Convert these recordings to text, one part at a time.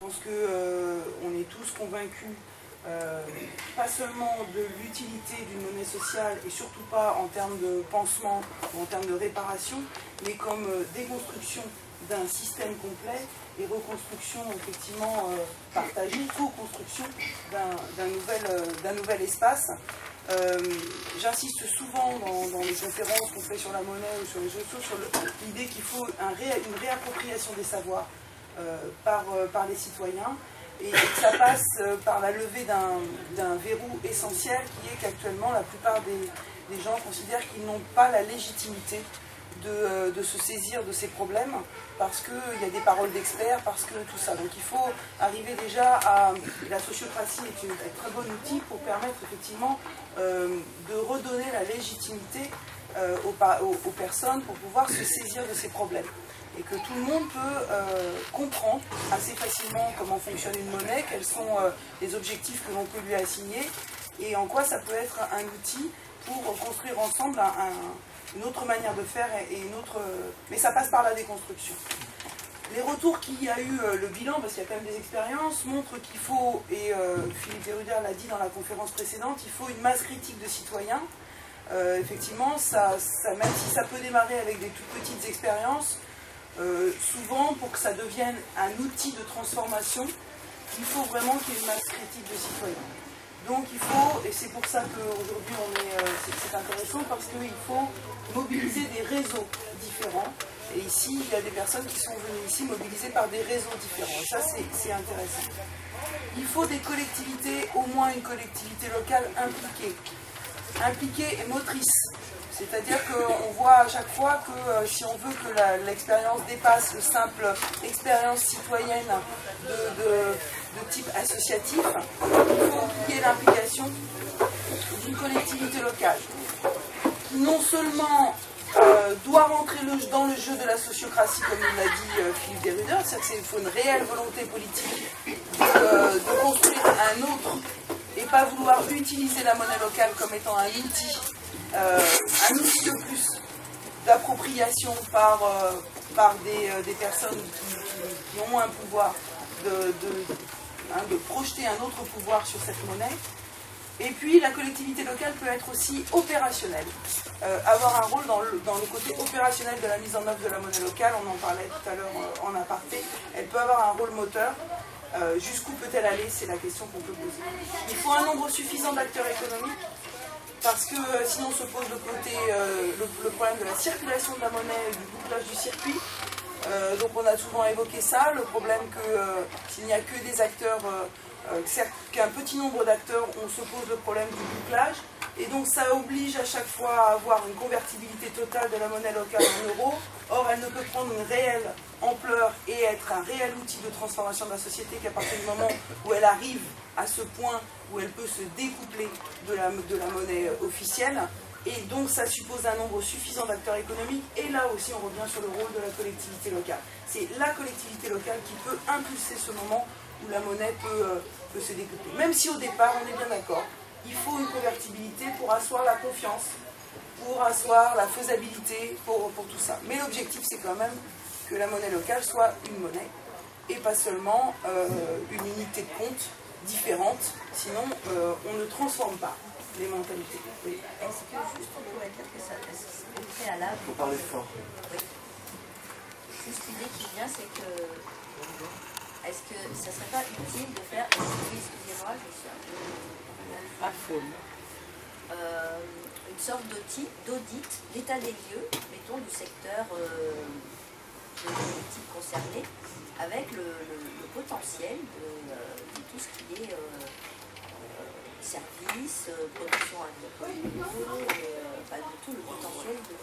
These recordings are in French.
Je pense qu'on est tous convaincus, pas seulement de l'utilité d'une monnaie sociale, et surtout pas en termes de pansement ou en termes de réparation, mais comme déconstruction d'un système complet et reconstruction effectivement partagée, co-construction d'un nouvel espace. J'insiste souvent dans les conférences qu'on fait sur la monnaie ou sur les réseaux sociaux sur l'idée qu'il faut une réappropriation des savoirs par les citoyens et que ça passe par la levée d'un verrou essentiel qui est qu'actuellement la plupart des gens considèrent qu'ils n'ont pas la légitimité de se saisir de ces problèmes parce qu'il y a des paroles d'experts, parce que tout ça. Donc il faut arriver déjà à... La sociocratie est un très bon outil pour permettre effectivement de redonner la légitimité aux personnes pour pouvoir se saisir de ces problèmes. Et que tout le monde peut comprendre assez facilement comment fonctionne une monnaie, quels sont les objectifs que l'on peut lui assigner et en quoi ça peut être un outil pour construire ensemble une autre manière de faire et une autre... Mais ça passe par la déconstruction. Les retours qu'il y a eu, le bilan, parce qu'il y a quand même des expériences, montrent qu'il faut, et Philippe Desrudères l'a dit dans la conférence précédente, il faut une masse critique de citoyens. Effectivement, même si ça peut démarrer avec des toutes petites expériences, souvent pour que ça devienne un outil de transformation, il faut vraiment qu'il y ait une masse critique de citoyens. Donc il faut, et c'est pour ça qu'aujourd'hui c'est intéressant, parce qu'il faut mobiliser des réseaux différents. Et ici, il y a des personnes qui sont venues ici mobilisées par des réseaux différents. Et ça, c'est intéressant. Il faut des collectivités, au moins une collectivité locale impliquée et motrice. C'est-à-dire qu'on voit à chaque fois que si on veut que l'expérience dépasse le simple expérience citoyenne de type associatif, il faut qu'il y ait l'implication d'une collectivité locale qui non seulement doit rentrer dans le jeu de la sociocratie, comme il l'a dit Philippe Desrudères, c'est-à-dire qu'il faut une réelle volonté politique de construire un autre et pas vouloir utiliser la monnaie locale comme étant un outil de plus d'appropriation par des personnes qui ont un pouvoir de projeter un autre pouvoir sur cette monnaie. Et puis la collectivité locale peut être aussi opérationnelle, avoir un rôle dans le côté opérationnel de la mise en œuvre de la monnaie locale. On en parlait tout à l'heure en aparté. Elle peut avoir un rôle moteur. Jusqu'où peut-elle aller? C'est la question qu'on peut poser. Il faut un nombre suffisant d'acteurs économiques, parce que sinon se pose de côté le problème de la circulation de la monnaie et du bouclage du circuit. Donc on a souvent évoqué ça, le problème que s'il n'y a que des acteurs, certes qu'un petit nombre d'acteurs, on se pose le problème du bouclage, et donc ça oblige à chaque fois à avoir une convertibilité totale de la monnaie locale en euros. Or elle ne peut prendre une réelle ampleur et être un réel outil de transformation de la société qu'à partir du moment où elle arrive à ce point où elle peut se découpler de la monnaie officielle. Et donc ça suppose un nombre suffisant d'acteurs économiques, et là aussi on revient sur le rôle de la collectivité locale. C'est la collectivité locale qui peut impulser ce moment où la monnaie peut se découpler. Même si au départ, on est bien d'accord, il faut une convertibilité pour asseoir la confiance, pour asseoir la faisabilité, pour tout ça. Mais l'objectif, c'est quand même que la monnaie locale soit une monnaie, et pas seulement une unité de compte différente, sinon on ne transforme pas les mentalités. Oui. Est-ce que juste on pourrait dire que ça au préalable... Il faut parler fort. Oui. Juste l'idée qui vient, c'est que... Est-ce que ça ne serait pas utile de faire... Excusez-moi, je suis un peu... À faune. Une sorte d'audit, l'état des lieux, mettons, du secteur politique concerné, avec le potentiel de tout ce qui est services, production agricole, de tout le potentiel de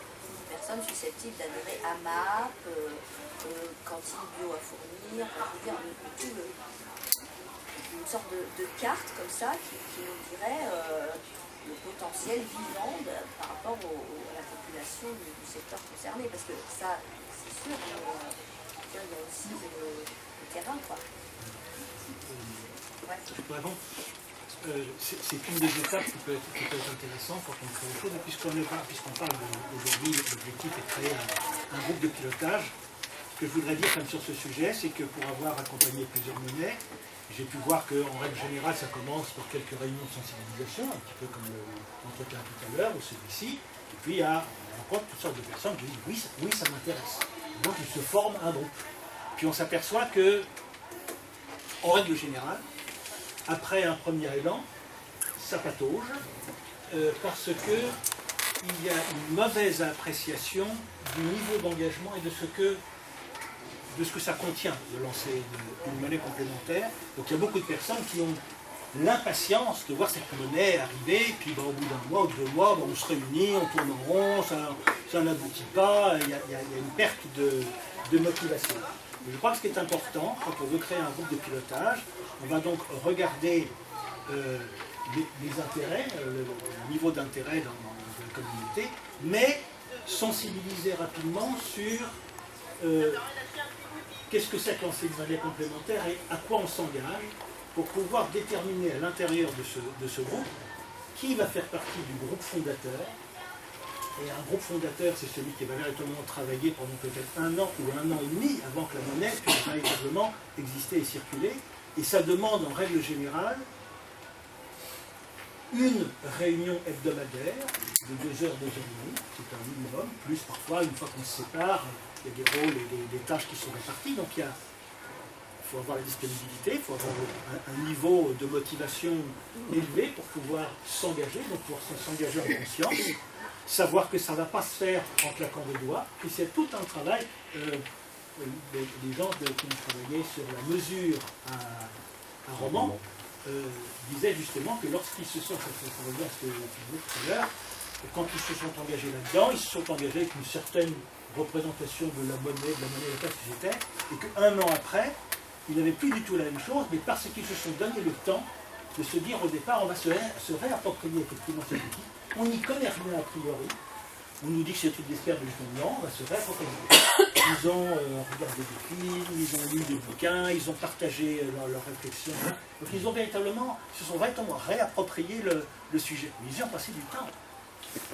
personnes susceptibles d'adhérer à MAP, cantine bio à fournir, une sorte de carte comme ça qui nous dirait le potentiel vivant par rapport à la population du secteur concerné, parce que ça, c'est sûr, il y a aussi le terrain, quoi. Ouais. Je peux répondre. C'est une des étapes qui peut être intéressante quand on crée les choses, puisqu'on parle aujourd'hui, l'objectif est de créer un groupe de pilotage, que je voudrais dire comme sur ce sujet, c'est que pour avoir accompagné plusieurs monnaies, j'ai pu voir qu'en règle générale, ça commence par quelques réunions de sensibilisation, un petit peu comme l'entretien tout à l'heure, ou celui-ci, et puis on rencontre toutes sortes de personnes qui disent oui, ça m'intéresse. Donc ils se forment un groupe. Puis on s'aperçoit que, en règle générale, après un premier élan, ça patauge, parce que il y a une mauvaise appréciation du niveau d'engagement et de ce que ça contient de lancer une monnaie complémentaire. Donc il y a beaucoup de personnes qui ont l'impatience de voir cette monnaie arriver, puis au bout d'un mois ou 2 mois, on se réunit, on tourne en rond, ça n'aboutit pas, il y a une perte de motivation. Je crois que ce qui est important, quand on veut créer un groupe de pilotage, on va donc regarder les intérêts, le niveau d'intérêt dans la communauté, mais sensibiliser rapidement sur qu'est-ce que c'est que lancer une monnaie complémentaire et à quoi on s'engage pour pouvoir déterminer à l'intérieur de ce groupe qui va faire partie du groupe fondateur. Et un groupe fondateur, c'est celui qui va véritablement travailler pendant peut-être 1 an ou 1 an et demi avant que la monnaie puisse véritablement exister et circuler. Et ça demande en règle générale une réunion hebdomadaire de 2 heures, 2 heures et demie, c'est un minimum, plus parfois, une fois qu'on se sépare, il y a des rôles et des tâches qui sont réparties, donc il faut avoir la disponibilité, il faut avoir un niveau de motivation élevé pour pouvoir s'engager, donc pour s'engager en conscience, savoir que ça ne va pas se faire en claquant des doigts, et c'est tout un travail, les gens qui ont travaillé sur la mesure à Romans, disaient justement que lorsqu'ils se sont, ça revient à ce que je disais tout à l'heure, quand ils se sont engagés là-dedans, ils se sont engagés avec une certaine représentation de la monnaie locale qu'ils étaient, et qu'un an après, ils n'avaient plus du tout la même chose, mais parce qu'ils se sont donné le temps de se dire au départ, on va se réapproprier effectivement cet outil, on n'y connaît rien a priori, on nous dit que c'est tout des spermes, non, on va se réapproprier. Ils ont regardé des films, ils ont lu des bouquins, ils ont partagé leurs réflexions. Donc ils ont véritablement, se sont véritablement réapproprié le sujet. Mais ils y ont passé du temps.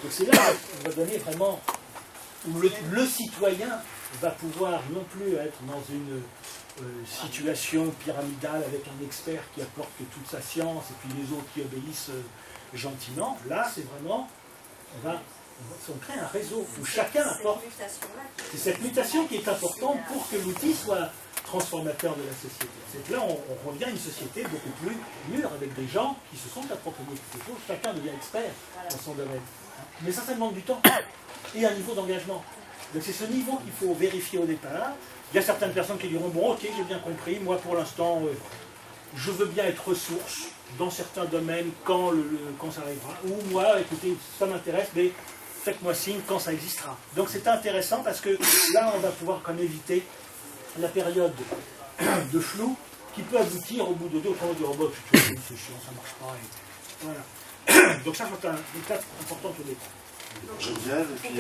Donc c'est là qu'on va donner vraiment, où le citoyen va pouvoir non plus être dans une situation pyramidale avec un expert qui apporte toute sa science et puis les autres qui obéissent gentiment. Là, c'est vraiment, on crée un réseau où chacun apporte. C'est cette mutation qui est importante pour que l'outil soit transformateur de la société. C'est que là, on revient à une société beaucoup plus mûre avec des gens qui se sont appropriés quelque chose. Chacun devient expert dans son domaine. Mais ça demande du temps et un niveau d'engagement. Donc c'est ce niveau qu'il faut vérifier au départ. Il y a certaines personnes qui diront, bon ok, j'ai bien compris, moi pour l'instant, je veux bien être ressource dans certains domaines quand ça arrivera. Ou moi, écoutez, ça m'intéresse, mais faites-moi signe quand ça existera. Donc c'est intéressant parce que là, on va pouvoir quand même éviter la période de flou qui peut aboutir au bout de 2 ou 3 mois de robot. C'est chiant, ça ne marche pas. Et voilà. Donc ça, c'est une étape importante au départ. Geneviève, et puis